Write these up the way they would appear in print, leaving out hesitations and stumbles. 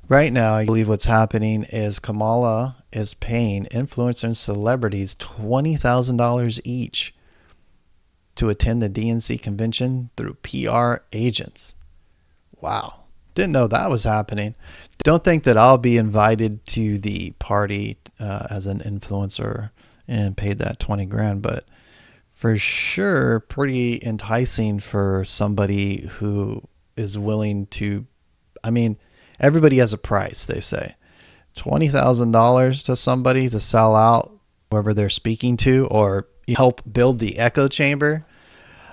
Right now, I believe what's happening is Kamala is paying influencers and celebrities $20,000 each to attend the DNC convention through PR agents. Wow. Didn't know that was happening. Don't think that I'll be invited to the party as an influencer and paid that 20 grand, but for sure, pretty enticing for somebody who is willing to. I mean, everybody has a price, they say. $20,000 to somebody to sell out whoever they're speaking to or help build the echo chamber.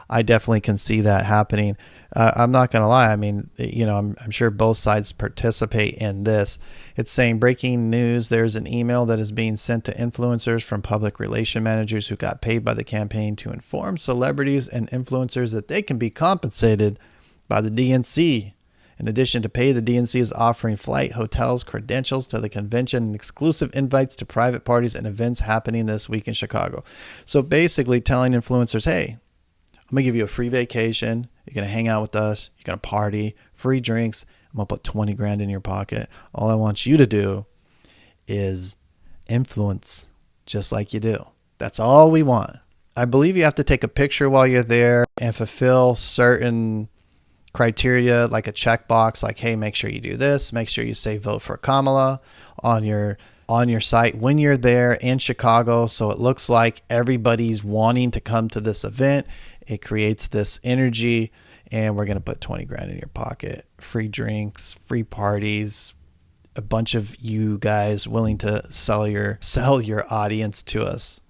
I definitely can see that happening. I'm not going to lie. I mean, I'm sure both sides participate in this. It's saying breaking news. There's an email that is being sent to influencers from public relation managers who got paid by the campaign to inform celebrities and influencers that they can be compensated by the DNC. In addition to pay, the DNC is offering flight, hotels, credentials to the convention, and exclusive invites to private parties and events happening this week in Chicago. So basically telling influencers, hey, I'm going to give you a free vacation. You're going to hang out with us. You're going to party, free drinks. I'm going to put 20 grand in your pocket. All I want you to do is influence just like you do. That's all we want. I believe you have to take a picture while you're there and fulfill certain criteria, like a checkbox, like, hey, make sure you do this. Make sure you say vote for Kamala on your site when you're there in Chicago. So it looks like everybody's wanting to come to this event. It creates this energy, and we're going to put 20 grand in your pocket. Free drinks, free parties, a bunch of you guys willing to sell your audience to us.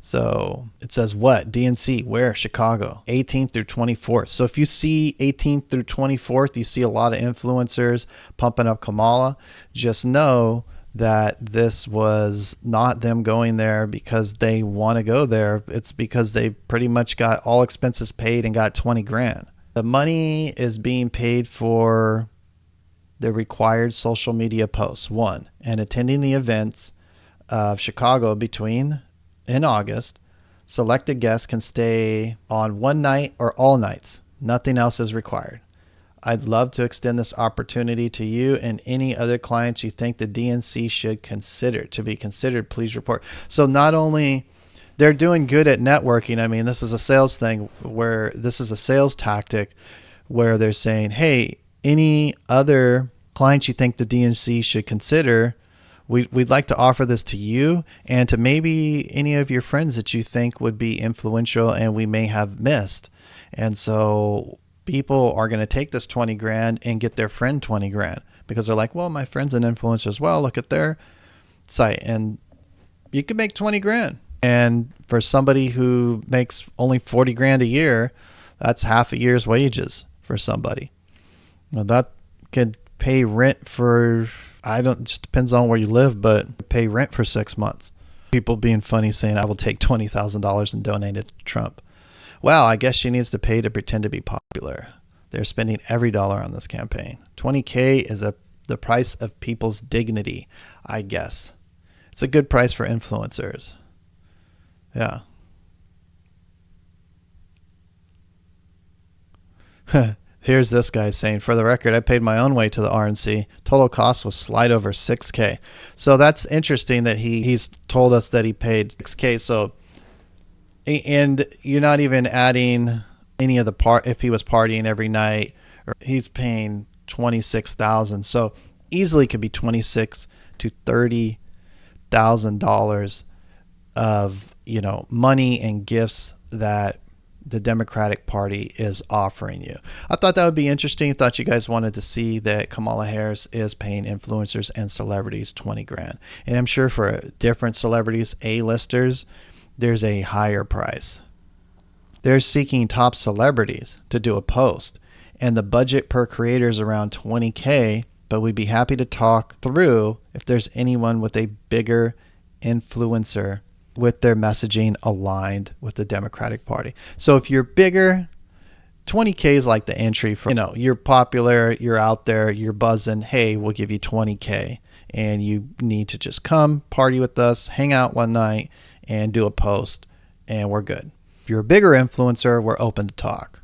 So it says what? DNC, where? Chicago, 18th through 24th. So if you see 18th through 24th, you see a lot of influencers pumping up Kamala. Just know that this was not them going there because they want to go there. It's because they pretty much got all expenses paid and got 20 grand. The money is being paid for the required social media posts, one, and attending the events of Chicago in August. Selected guests can stay on one night or all nights. Nothing else is required. I'd love to extend this opportunity to you and any other clients you think the DNC should consider. To be considered, please report. So not only they're doing good at networking. I mean, this is a sales thing where this is a sales tactic where they're saying, hey, any other clients you think the DNC should consider, we'd like to offer this to you and to maybe any of your friends that you think would be influential and we may have missed. And so people are going to take this 20 grand and get their friend 20 grand because they're like, well, my friend's an influencer as well. Look at their site. And you can make 20 grand. And for somebody who makes only 40 grand a year, that's half a year's wages for somebody. Now that could pay rent for, it just depends on where you live, but pay rent for 6 months. People being funny saying, I will take $20,000 and donate it to Trump. Well, I guess she needs to pay to pretend to be popular. They're spending every dollar on this campaign. 20K is the price of people's dignity, I guess. It's a good price for influencers. Yeah. Here's this guy saying, for the record, I paid my own way to the RNC. Total cost was slight over 6K. So that's interesting that he's told us that he paid 6K. So, and you're not even adding any of the part if he was partying every night, or he's paying $26,000. So easily could be $26,000 to $30,000 of money and gifts that the Democratic Party is offering you. I thought that would be interesting. I thought you guys wanted to see that Kamala Harris is paying influencers and celebrities 20 grand. And I'm sure for different celebrities, A-listers, there's a higher price. They're seeking top celebrities to do a post, and the budget per creator is around 20K, but we'd be happy to talk through if there's anyone with a bigger influencer with their messaging aligned with the Democratic Party. So if you're bigger, 20K is like the entry for, you're popular, you're out there, you're buzzing. Hey, we'll give you 20K and you need to just come party with us, hang out one night and do a post and we're good. If you're a bigger influencer, we're open to talk.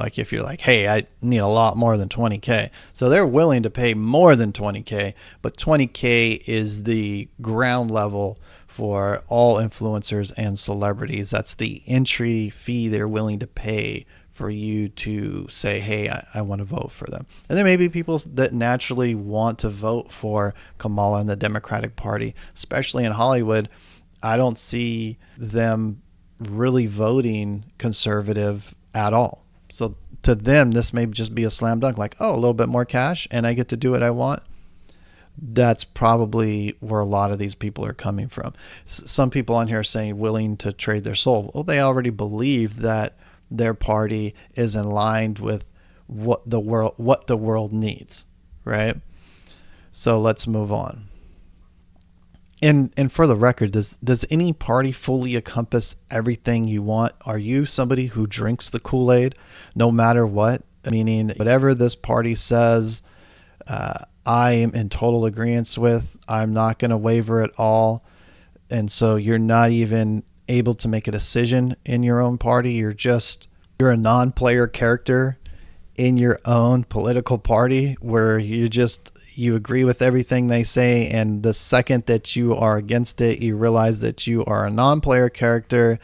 Like if you're like, hey, I need a lot more than 20K. So they're willing to pay more than 20K, but 20K is the ground level for all influencers and celebrities. That's the entry fee they're willing to pay for you to say, hey, I want to vote for them. And there may be people that naturally want to vote for Kamala and the Democratic Party, especially in Hollywood. I don't see them really voting conservative at all. So to them, this may just be a slam dunk, like, oh, a little bit more cash and I get to do what I want. That's probably where a lot of these people are coming from. Some people on here are saying willing to trade their soul. Well, they already believe that their party is in line with what the world needs, right? So let's move on. And for the record, does any party fully encompass everything you want? Are you somebody who drinks the Kool-Aid no matter what? Meaning whatever this party says, I am in total agreement with. I'm not going to waver at all. And so you're not even able to make a decision in your own party. You're a non-player character in your own political party where you agree with everything they say, and the second that you are against it, you realize that you are a non-player character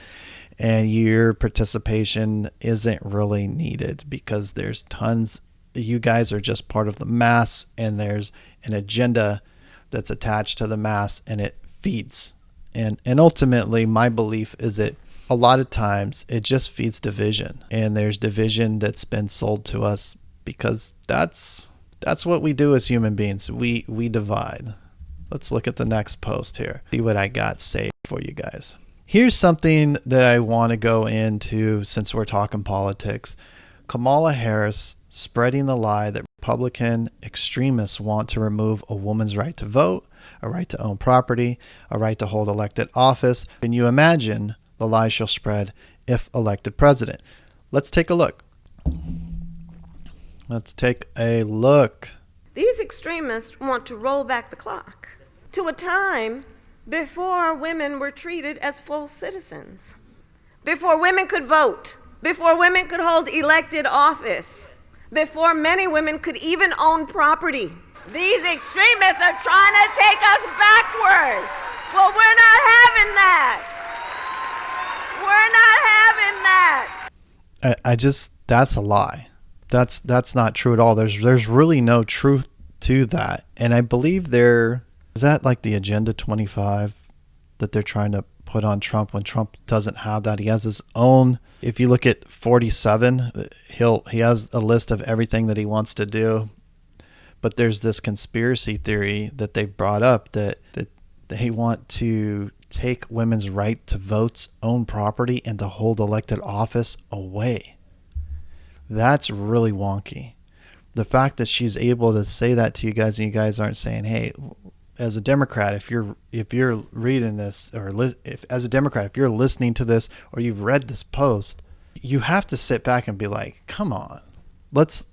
and your participation isn't really needed because there's tons. You guys are just part of the mass, and there's an agenda that's attached to the mass, and it feeds. And ultimately, my belief is that a lot of times it just feeds division, and there's division that's been sold to us because that's what we do as human beings. We divide. Let's look at the next post here. See what I got saved for you guys. Here's something that I want to go into since we're talking politics. Kamala Harris spreading the lie that Republican extremists want to remove a woman's right to vote, a right to own property, a right to hold elected office. Can you imagine the lie she'll spread if elected president? Let's take a look. These extremists want to roll back the clock to a time before women were treated as full citizens, before women could vote, before women could hold elected office, before many women could even own property. These extremists are trying to take us backward. Well, we're not having that. We're not having that. That's a lie. That's not true at all. There's really no truth to that. And I believe is that like the Agenda 25 that they're trying to put on Trump when Trump doesn't have that. He has his own. If you look at 47, he has a list of everything that he wants to do. But there's this conspiracy theory that they've brought up that they want to take women's right to vote, own property, and to hold elected office away. That's really wonky. The fact that she's able to say that to you guys, and you guys aren't saying, hey, as a Democrat, if you're reading this, or if as a Democrat, if you're listening to this, or you've read this post, you have to sit back and be like, come on, let's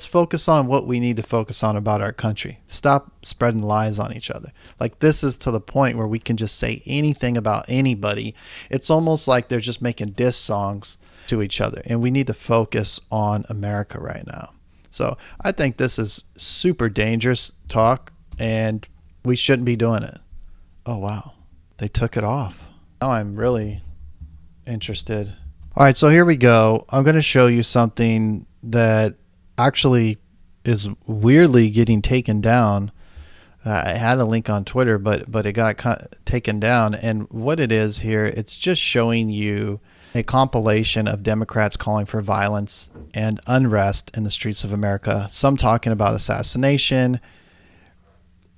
focus on what we need to focus on about our country. Stop spreading lies on each other. Like, this is to the point where we can just say anything about anybody. It's almost like they're just making diss songs to each other, and we need to focus on America right now. So I think this is super dangerous talk, and we shouldn't be doing it. Oh, wow. They took it off. Now I'm really interested. All right, so here we go. I'm going to show you something that actually is weirdly getting taken down. I had a link on Twitter, but it got taken down. And what it is here, it's just showing you a compilation of Democrats calling for violence and unrest in the streets of America. Some talking about assassination.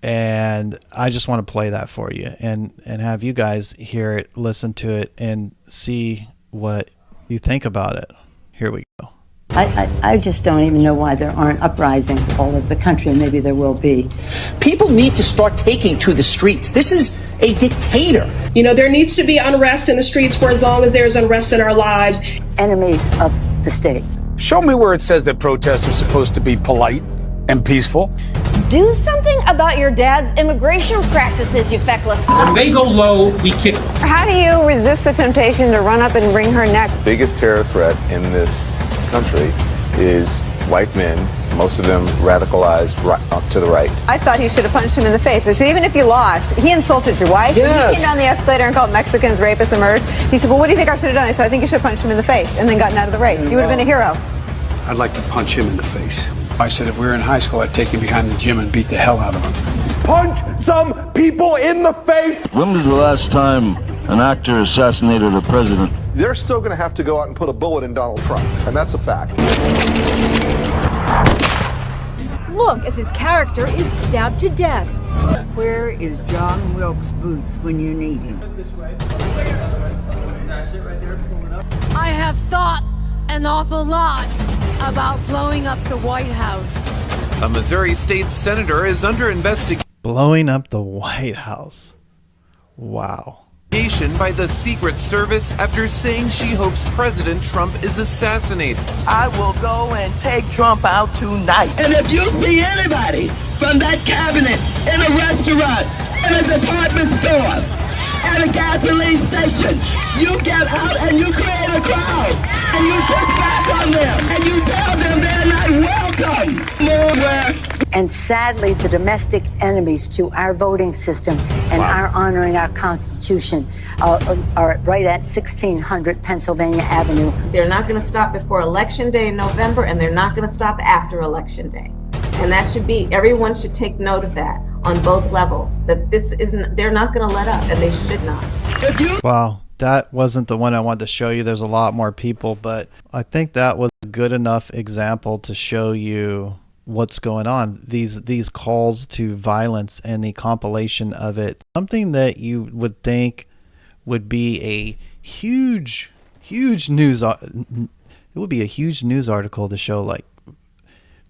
And I just want to play that for you and have you guys hear it, listen to it, and see what you think about it. Here we go. I just don't even know why there aren't uprisings all over the country, and maybe there will be. People need to start taking to the streets. This is a dictator. You know, there needs to be unrest in the streets for as long as there's unrest in our lives. Enemies of the state. Show me where it says that protests are supposed to be polite and peaceful. Do something about your dad's immigration practices, you feckless. When they go low, we kick them. How do you resist the temptation to run up and wring her neck? Biggest terror threat in this country is white men, most of them radicalized up to the right. I thought he should have punched him in the face. I said, even if you lost, he insulted your wife. Yes. He came down the escalator and called Mexicans rapists and murderers. He said, well, what do you think I should have done? I said, I think you should have punched him in the face and then gotten out of the race. You would have been a hero. I'd like to punch him in the face. I said if we were in high school, I'd take him behind the gym and beat the hell out of him. Punch some people in the face! When was the last time an actor assassinated a president? They're still going to have to go out and put a bullet in Donald Trump, and that's a fact. Look as his character is stabbed to death. Where is John Wilkes Booth when you need him? I have thought an awful lot about blowing up the White House. A Missouri state senator is under investigation. Blowing up the White House. Wow. By the Secret Service after saying she hopes President Trump is assassinated. I will go and take Trump out tonight. And if you see anybody from that cabinet in a restaurant, in a department store, at a gasoline station, you get out and you create a crowd. And you push back on them. And you tell them they're not welcome. Nowhere. And sadly, the domestic enemies to our voting system and our honoring our Constitution are right at 1600 Pennsylvania Avenue. They're not going to stop before Election Day in November, and they're not going to stop after Election Day. And that should be, everyone should take note of that on both levels, that this isn't, they're not going to let up, and they should not. Wow. That wasn't the one I wanted to show you. There's a lot more people, but I think that was a good enough example to show you what's going on. These calls to violence and the compilation of it. Something that you would think would be a huge news. It would be a huge news article to show, like,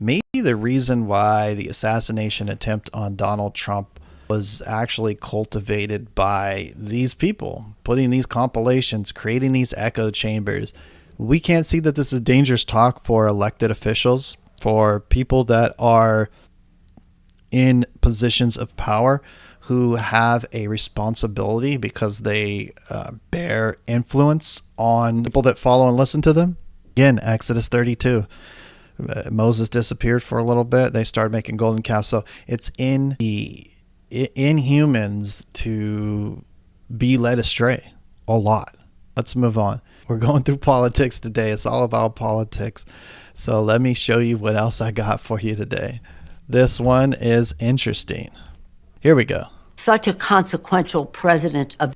maybe the reason why the assassination attempt on Donald Trump was actually cultivated by these people, putting these compilations, creating these echo chambers. We can't see that this is dangerous talk for elected officials, for people that are in positions of power who have a responsibility because they bear influence on people that follow and listen to them. Again, Exodus 32. Moses disappeared for a little bit. They started making golden calves. So it's in humans to be led astray a lot. Let's move on. We're going through politics today. It's all about politics. So let me show you what else I got for you today. This one is interesting. Here we go. Such a consequential president of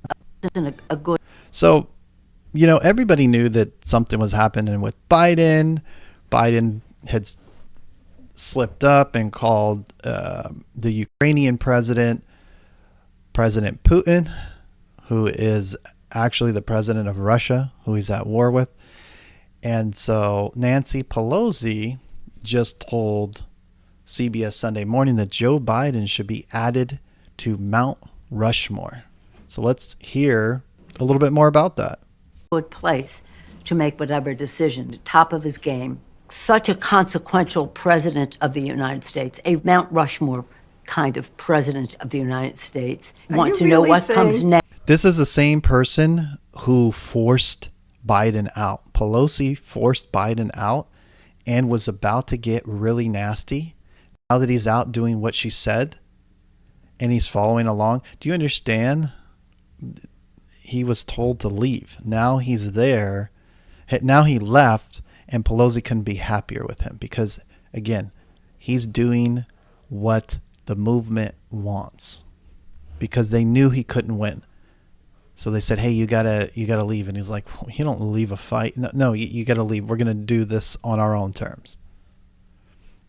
a good. So, you know, everybody knew that something was happening with Biden. Biden had slipped up and called the Ukrainian president, President Putin, who is actually the president of Russia, who he's at war with. And so Nancy Pelosi just told CBS Sunday Morning that Joe Biden should be added to Mount Rushmore. So let's hear a little bit more about that. Good place to make whatever decision, top of his game. Such a consequential president of the United States, a Mount Rushmore kind of president of the United States. Want to know what comes next? This is the same person who forced Biden out. Pelosi forced Biden out and was about to get really nasty. Now that he's out doing what she said and he's following along, do you understand? He was told to leave. Now he's there. Now he left, and Pelosi couldn't be happier with him because, again, he's doing what the movement wants because they knew he couldn't win. So they said, hey, you gotta leave. And he's like, well, you don't leave a fight. No, you gotta leave. We're gonna do this on our own terms.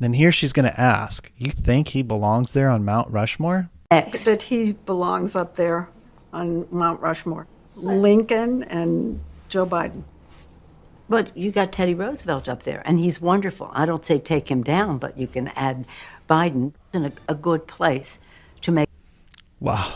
Then here she's gonna ask, you think he belongs there on Mount Rushmore? That he belongs up there on Mount Rushmore. Lincoln and Joe Biden. But you got Teddy Roosevelt up there, and he's wonderful. I don't say take him down, but you can add Biden in a good place to make. Wow.